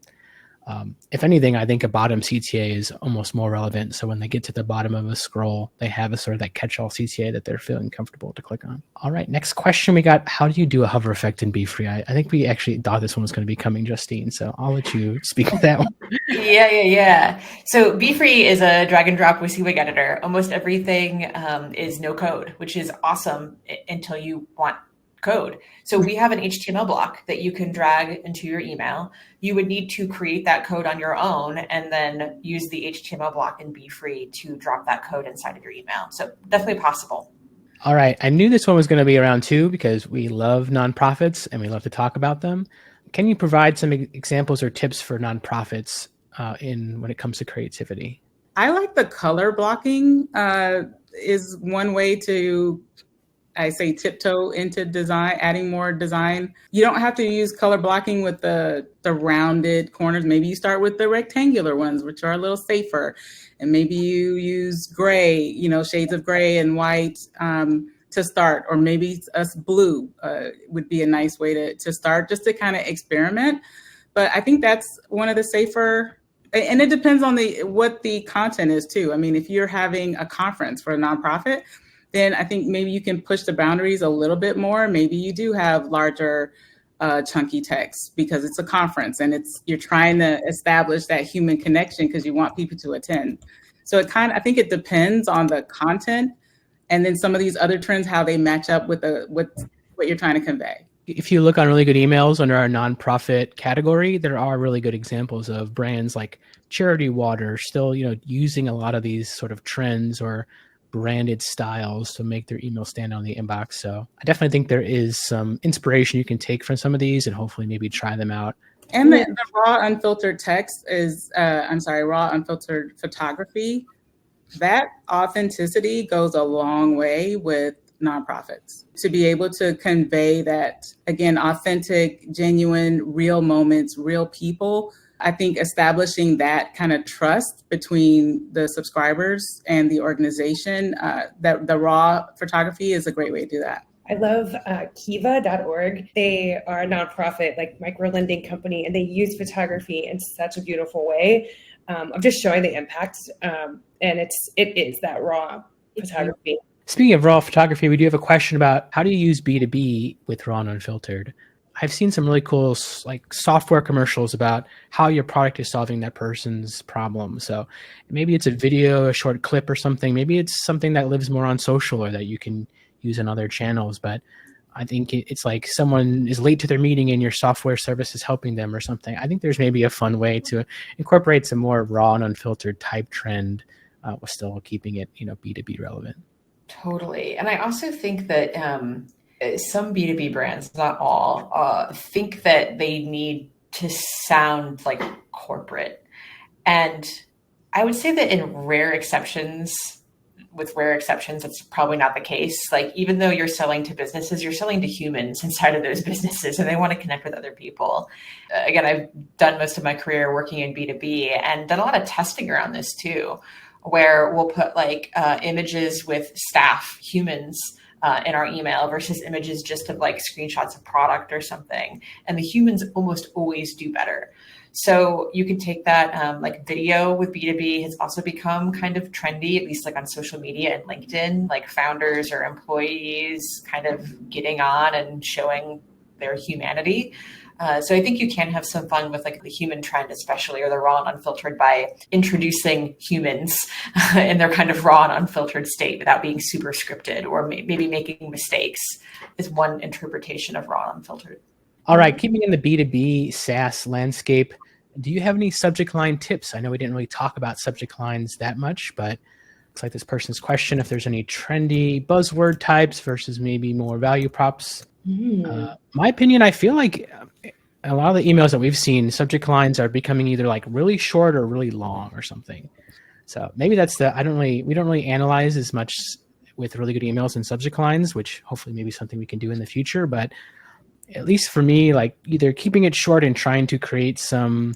If anything, I think a bottom CTA is almost more relevant. So when they get to the bottom of a scroll, they have a sort of that catch-all CTA that they're feeling comfortable to click on. All right, next question we got, how do you do a hover effect in Beefree? I think we actually thought this one was going to be coming, Justine, so I'll let you speak to that one. Yeah. So Beefree is a drag and drop WYSIWYG editor. Almost everything is no code, which is awesome until you want code. So we have an HTML block that you can drag into your email. You would need to create that code on your own and then use the HTML block in Beefree to drop that code inside of your email. So definitely possible. All right. I knew this one was going to be around too because we love nonprofits and we love to talk about them. Can you provide some examples or tips for nonprofits when it comes to creativity? I like the color blocking is one way to, I say, tiptoe into design, adding more design. You don't have to use color blocking with the rounded corners. Maybe you start with the rectangular ones, which are a little safer. And maybe you use gray, shades of gray and white to start, or maybe blue would be a nice way to start, just to kind of experiment. But I think that's one of the safer, and it depends on what the content is too. I mean, if you're having a conference for a nonprofit, then I think maybe you can push the boundaries a little bit more. Maybe you do have larger chunky text because it's a conference and you're trying to establish that human connection because you want people to attend. So I think it depends on the content and then some of these other trends, how they match up with what you're trying to convey. If you look on really good emails under our nonprofit category, there are really good examples of brands like Charity Water still, using a lot of these sort of trends or branded styles to make their email stand out in the inbox. So I definitely think there is some inspiration you can take from some of these and hopefully maybe try them out. And the raw unfiltered text is, raw unfiltered photography. That authenticity goes a long way with nonprofits to be able to convey that, again, authentic, genuine, real moments, real people. I think establishing that kind of trust between the subscribers and the organization, that the raw photography is a great way to do that. I love Kiva.org. They are a nonprofit, like micro lending company, and they use photography in such a beautiful way of just showing the impact. And it is that raw photography. Speaking of raw photography, we do have a question about how do you use B2B with raw and unfiltered? I've seen some really cool like software commercials about how your product is solving that person's problem. So maybe it's a video, a short clip or something. Maybe it's something that lives more on social or that you can use in other channels. But I think it's like someone is late to their meeting and your software service is helping them or something. I think there's maybe a fun way to incorporate some more raw and unfiltered type trend while still keeping it, B2B relevant. Totally. And I also think that some B2B brands, not all, think that they need to sound like corporate. And I would say that with rare exceptions, it's probably not the case. Like, even though you're selling to businesses, you're selling to humans inside of those businesses, and they want to connect with other people. Again, I've done most of my career working in B2B and done a lot of testing around this too, where we'll put like images with staff, humans, in our email versus images just of like screenshots of product or something. And the humans almost always do better. So you can take that, like video with B2B has also become kind of trendy, at least like on social media and LinkedIn, like founders or employees kind of getting on and showing their humanity. So I think you can have some fun with like the human trend, especially, or the raw and unfiltered, by introducing humans in their kind of raw and unfiltered state without being super scripted or maybe making mistakes is one interpretation of raw and unfiltered. All right, keeping in the B2B SaaS landscape, do you have any subject line tips? I know we didn't really talk about subject lines that much, but looks like this person's question, if there's any trendy buzzword types versus maybe more value props. My opinion, I feel like a lot of the emails that we've seen, subject lines are becoming either like really short or really long or something. So maybe that's we don't really analyze as much with really good emails and subject lines, which hopefully maybe something we can do in the future. But at least for me, like either keeping it short and trying to create some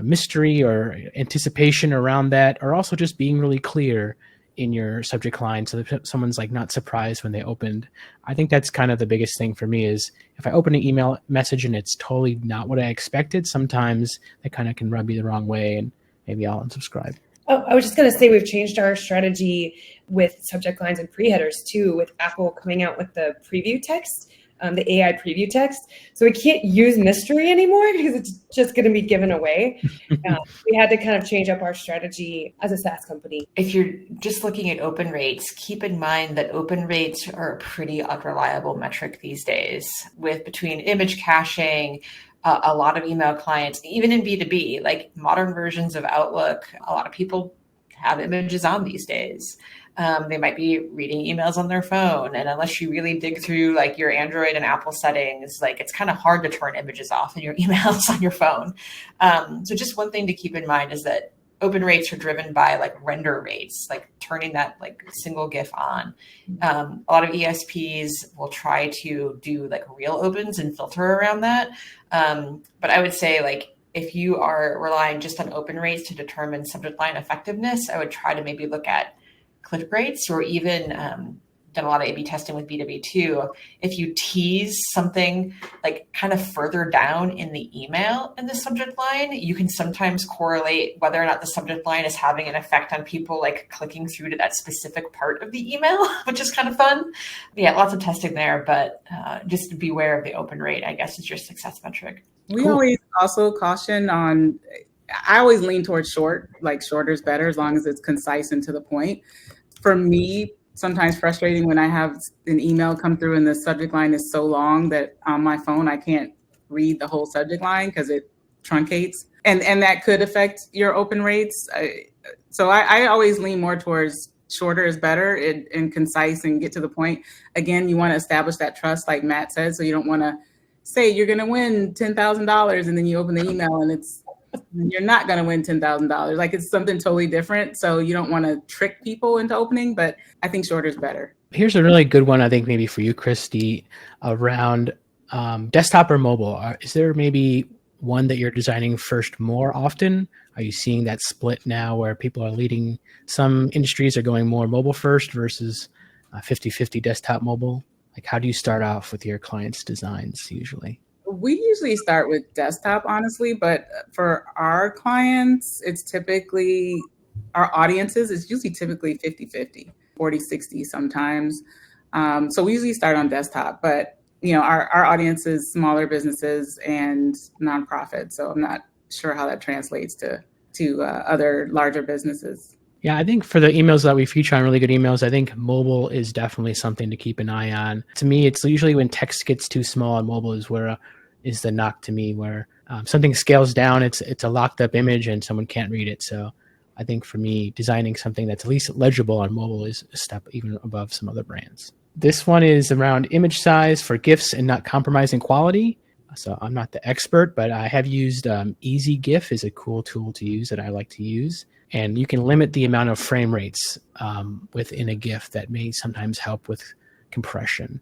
mystery or anticipation around that, or also just being really clear in your subject line so that someone's like not surprised when they opened. I think that's kind of the biggest thing for me is if I open an email message and it's totally not what I expected, sometimes that kind of can rub you the wrong way and maybe I'll unsubscribe. Oh, I was just going to say we've changed our strategy with subject lines and pre-headers too, with Apple coming out with the preview text, the AI preview text. So we can't use mystery anymore because it's just going to be given away. We had to kind of change up our strategy as a SaaS company. If you're just looking at open rates, keep in mind that open rates are a pretty unreliable metric these days, with between image caching, a lot of email clients, even in B2B, like modern versions of Outlook, a lot of people have images on these days. They might be reading emails on their phone. And unless you really dig through like your Android and Apple settings, like it's kind of hard to turn images off in your emails on your phone. So just one thing to keep in mind is that open rates are driven by like render rates, like turning that like single GIF on. A lot of ESPs will try to do like real opens and filter around that. But I would say like, if you are relying just on open rates to determine subject line effectiveness, I would try to maybe look at click rates or even done a lot of A/B testing with BW2. If you tease something like kind of further down in the email in the subject line, you can sometimes correlate whether or not the subject line is having an effect on people like clicking through to that specific part of the email, which is kind of fun. Yeah, lots of testing there, but just beware of the open rate, I guess, is your success metric. We always also caution on, I always lean towards short, like shorter is better as long as it's concise and to the point. For me, sometimes frustrating when I have an email come through and the subject line is so long that on my phone I can't read the whole subject line because it truncates, and that could affect your open rates. So I always lean more towards shorter is better and concise and get to the point. Again, you want to establish that trust, like Matt said, so you don't want to say you're going to win $10,000 and then you open the email and you're not going to win $10,000. Like it's something totally different. So you don't want to trick people into opening, but I think shorter is better. Here's a really good one, I think maybe for you, Christy, around desktop or mobile. Is there maybe one that you're designing first more often? Are you seeing that split now where people are leading? Some industries are going more mobile first versus 50-50 desktop mobile. Like how do you start off with your clients' designs usually? We usually start with desktop, honestly, but for our clients, it's typically, our audiences, it's usually typically 50-50, 40-60 sometimes. So we usually start on desktop, but you know, our audience is smaller businesses and nonprofits. So I'm not sure how that translates to other larger businesses. Yeah, I think for the emails that we feature on Really Good Emails, I think mobile is definitely something to keep an eye on. To me, it's usually when text gets too small on mobile is the knock to me, where something scales down, it's a locked up image and someone can't read it. So I think for me, designing something that's at least legible on mobile is a step even above some other brands. This one is around image size for GIFs and not compromising quality. So I'm not the expert, but I have used Easy GIF is a cool tool to use that I like to use. And you can limit the amount of frame rates within a GIF that may sometimes help with compression.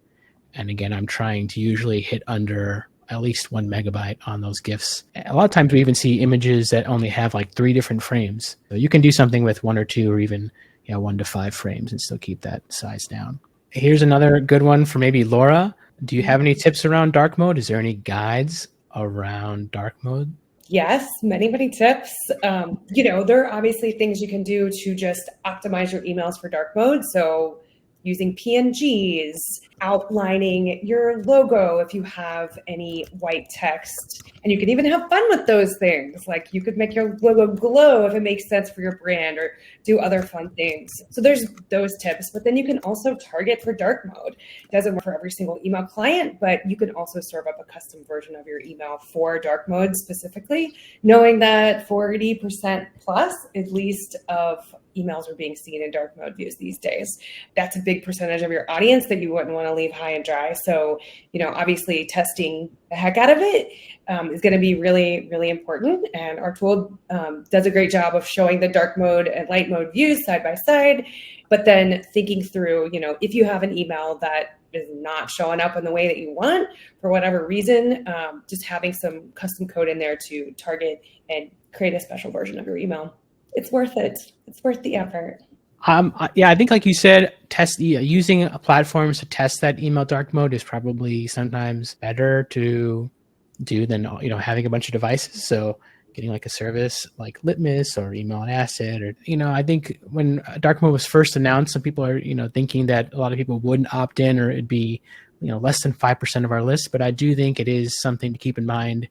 And again, I'm trying to usually hit under at least 1 megabyte on those GIFs. A lot of times we even see images that only have like 3 different frames. So you can do something with 1 or 2 or even 1 to 5 frames and still keep that size down. Here's another good one for maybe Laura. Do you have any tips around dark mode? Is there any guides around dark mode? Yes, many tips. There are obviously things you can do to just optimize your emails for dark mode. So using PNGs, outlining your logo if you have any white text. And you can even have fun with those things. Like you could make your logo glow if it makes sense for your brand, or do other fun things. So there's those tips, but then you can also target for dark mode. It doesn't work for every single email client, but you can also serve up a custom version of your email for dark mode specifically, knowing that 40% plus at least of emails are being seen in dark mode views these days. That's a big percentage of your audience that you wouldn't want to leave high and dry. So, obviously testing the heck out of it is going to be really, really important. And our tool does a great job of showing the dark mode and light mode views side by side, but then thinking through, if you have an email that is not showing up in the way that you want for whatever reason, just having some custom code in there to target and create a special version of your email. It's worth it. It's worth the effort. I think like you said, using platforms to test that email dark mode is probably sometimes better to do than having a bunch of devices. So getting like a service like Litmus or Email and Acid, or I think when dark mode was first announced, some people are thinking that a lot of people wouldn't opt in, or it'd be less than 5% of our list. But I do think it is something to keep in mind.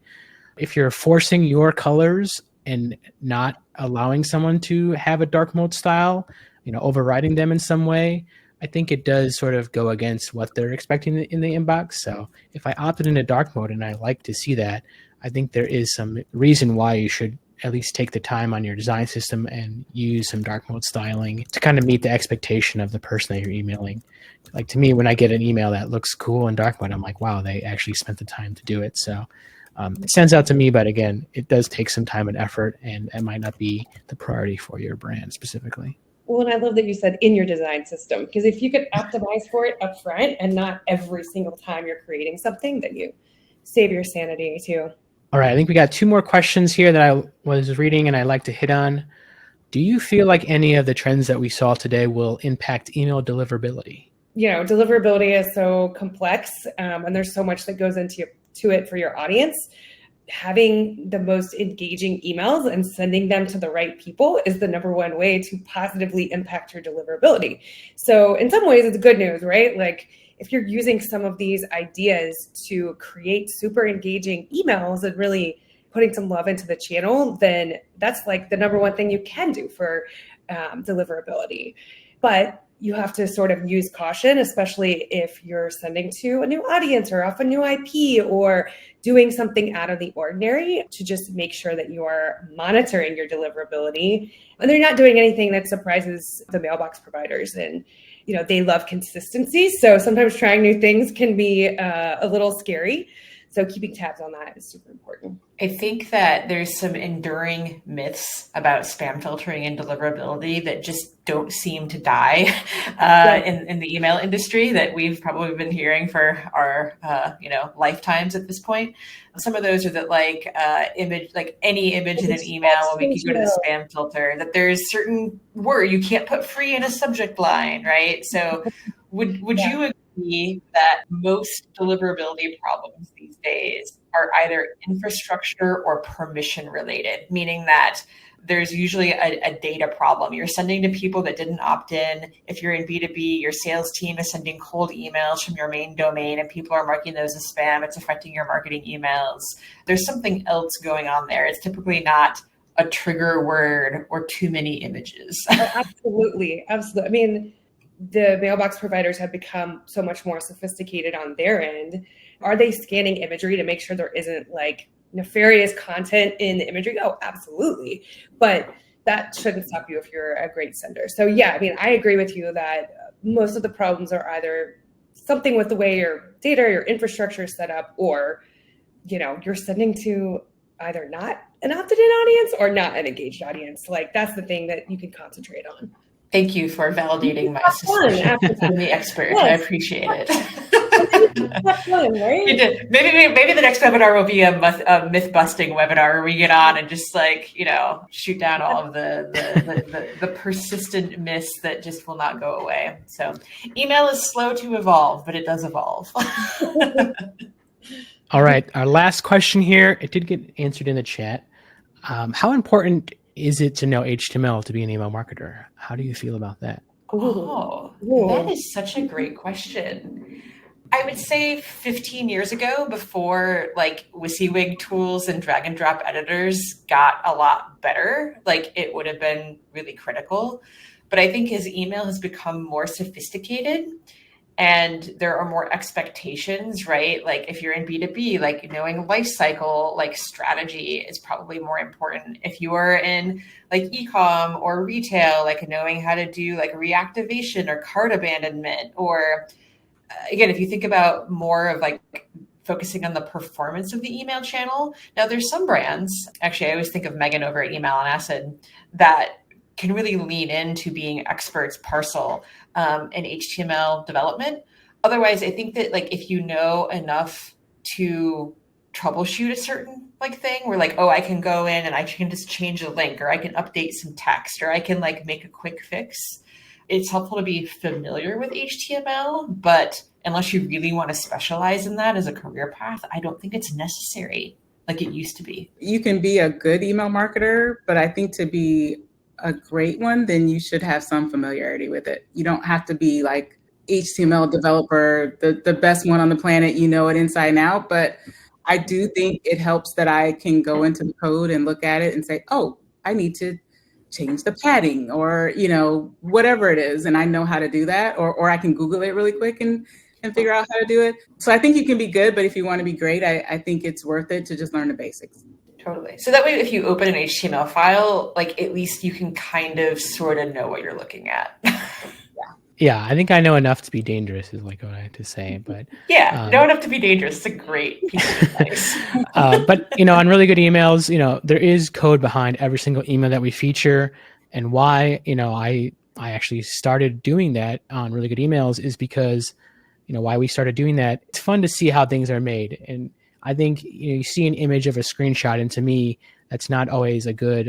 If you're forcing your colors and not allowing someone to have a dark mode style, overriding them in some way, I think it does sort of go against what they're expecting in the inbox. So if I opted into dark mode and I like to see that, I think there is some reason why you should at least take the time on your design system and use some dark mode styling to kind of meet the expectation of the person that you're emailing. Like to me, when I get an email that looks cool in dark mode, I'm like, wow, they actually spent the time to do it. So it stands out to me, but again, it does take some time and effort, and it might not be the priority for your brand specifically. Well, and I love that you said in your design system, because if you could optimize for it up front and not every single time you're creating something, then you save your sanity too. All right, I think we got 2 more questions here that I was reading and I'd like to hit on. Do you feel like any of the trends that we saw today will impact email deliverability? deliverability is so complex, and there's so much that goes into it for your audience. Having the most engaging emails and sending them to the right people is the number one way to positively impact your deliverability. So in some ways, it's good news, right? Like if you're using some of these ideas to create super engaging emails and really putting some love into the channel, then that's like the number one thing you can do for deliverability. But you have to sort of use caution, especially if you're sending to a new audience or off a new IP or doing something out of the ordinary, to just make sure that you are monitoring your deliverability and they're not doing anything that surprises the mailbox providers. And, they love consistency. So sometimes trying new things can be a little scary. So keeping tabs on that is super important. I think that there's some enduring myths about spam filtering and deliverability that just don't seem to die in the email industry that we've probably been hearing for our lifetimes at this point. Some of those are that any image in an email when we can go to the spam filter, that there's certain word you can't put free in a subject line, right? So would you agree that most deliverability problems these days are either infrastructure or permission related, meaning that there's usually a data problem. You're sending to people that didn't opt in. If you're in B2B, your sales team is sending cold emails from your main domain and people are marking those as spam. It's affecting your marketing emails. There's something else going on there. It's typically not a trigger word or too many images. Oh, absolutely. Absolutely. I mean, the mailbox providers have become so much more sophisticated on their end. Are they scanning imagery to make sure there isn't like nefarious content in the imagery? Oh, absolutely. But that shouldn't stop you if you're a great sender. So yeah, I mean, I agree with you that most of the problems are either something with the way your data, your infrastructure is set up, or, you're sending to either not an opted-in audience or not an engaged audience. Like that's the thing that you can concentrate on. Thank you for validating my suspicion from the expert. Yes. I appreciate it. Fun, right? Maybe the next webinar will be a myth busting webinar where we get on and just shoot down all of the persistent myths that just will not go away. So email is slow to evolve, but it does evolve. All right. Our last question here. It did get answered in the chat. How important is it to know HTML to be an email marketer? How do you feel about that? Oh, that is such a great question. I would say 15 years ago, before WYSIWYG tools and drag and drop editors got a lot better, it would have been really critical. But I think as email has become more sophisticated and there are more expectations, right? If you're in B2B, knowing life cycle, strategy is probably more important. If you are in e-com or retail, knowing how to do reactivation or cart abandonment, or again, if you think about more of focusing on the performance of the email channel. Now there's some brands, actually I always think of Megan over at Email on Acid, that can really lean into being experts parcel in HTML development. Otherwise, I think that if you know enough to troubleshoot a certain thing, where I can go in and I can just change a link, or I can update some text, or I can make a quick fix. It's helpful to be familiar with HTML, but unless you really want to specialize in that as a career path, I don't think it's necessary like it used to be. You can be a good email marketer, but I think to be a great one, then you should have some familiarity with it. You don't have to be HTML developer, the best one on the planet, it inside and out. But I do think it helps that I can go into the code and look at it and say, oh, I need to change the padding, or, whatever it is. And I know how to do that, or I can Google it really quick and figure out how to do it. So I think you can be good, but if you want to be great, I think it's worth it to just learn the basics. Totally. So that way, if you open an HTML file, at least you can kind of sort of know what you're looking at. Yeah, I think I know enough to be dangerous is what I have to say. But know enough to be dangerous. It's a great piece of advice. But on really good emails, there is code behind every single email that we feature, and why I actually started doing that on really good emails is because why we started doing that. It's fun to see how things are made, and I think you see an image of a screenshot, and to me, that's not always a good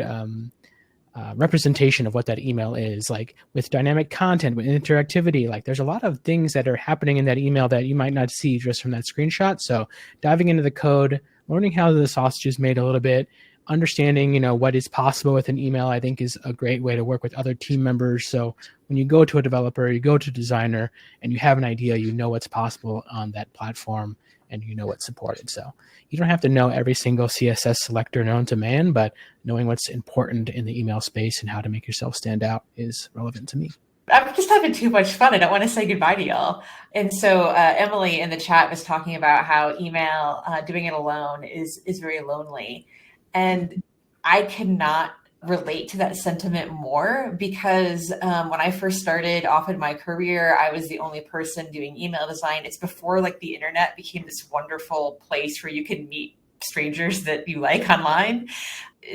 representation of what that email is, like with dynamic content, with interactivity. Like there's a lot of things that are happening in that email that you might not see just from that screenshot. So diving into the code, learning how the sausage is made a little bit, understanding, what is possible with an email, I think is a great way to work with other team members. So when you go to a developer, you go to a designer, and you have an idea, what's possible on that platform, and what's supported. So you don't have to know every single CSS selector known to man, but knowing what's important in the email space and how to make yourself stand out is relevant to me. I'm just having too much fun. I don't want to say goodbye to y'all. And so Emily in the chat was talking about how email, doing it alone is very lonely. And I cannot relate to that sentiment more because when I first started off in my career, I was the only person doing email design. It's before like the internet became this wonderful place where you can meet strangers that you like online.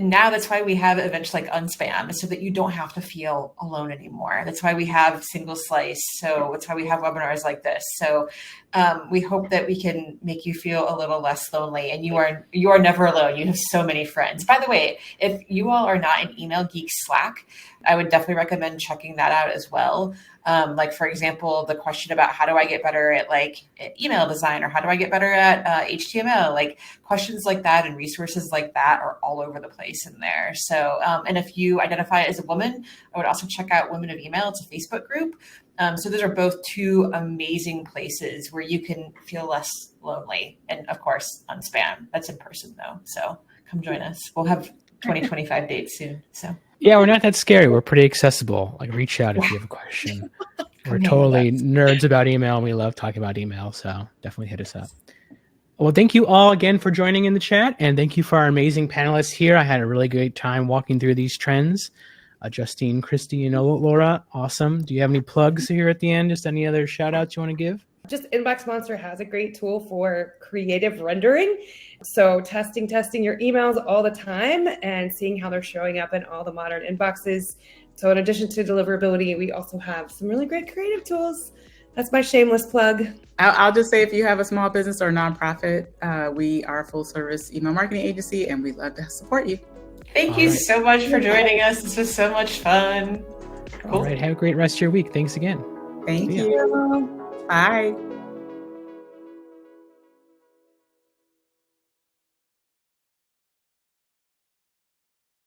Now that's why we have events like Unspam, so that you don't have to feel alone anymore. That's why we have Single Slice. So that's why we have webinars like this. So we hope that we can make you feel a little less lonely, and you are never alone. You have so many friends. By the way, if you all are not in Email Geek Slack, I would definitely recommend checking that out as well. Like for example, the question about how do I get better at email design, or how do I get better at HTML? Like questions like that and resources like that are all over the place in there. So, and if you identify as a woman, I would also check out Women of Email. It's a Facebook group. So those are both two amazing places where you can feel less lonely. And of course, Unspam. That's in person though. So come join us. We'll have 2025 dates soon. So. Yeah, we're not that scary. We're pretty accessible. Like reach out if you have a question. We're totally nerds about email, and we love talking about email. So definitely hit us up. Well, thank you all again for joining in the chat, and thank you for our amazing panelists here. I had a really great time walking through these trends. Justine, Christy, and Laura, awesome. Do you have any plugs here at the end? Just any other shout outs you want to give? Just Inbox Monster has a great tool for creative rendering. So testing your emails all the time and seeing how they're showing up in all the modern inboxes. So in addition to deliverability, we also have some really great creative tools. That's my shameless plug. I'll just say, if you have a small business or nonprofit, we are a full service email marketing agency, and we'd love to support you. Thank you so much for joining us. This was so much fun. Cool. All right. Have a great rest of your week. Thanks again. Thank you. Bye.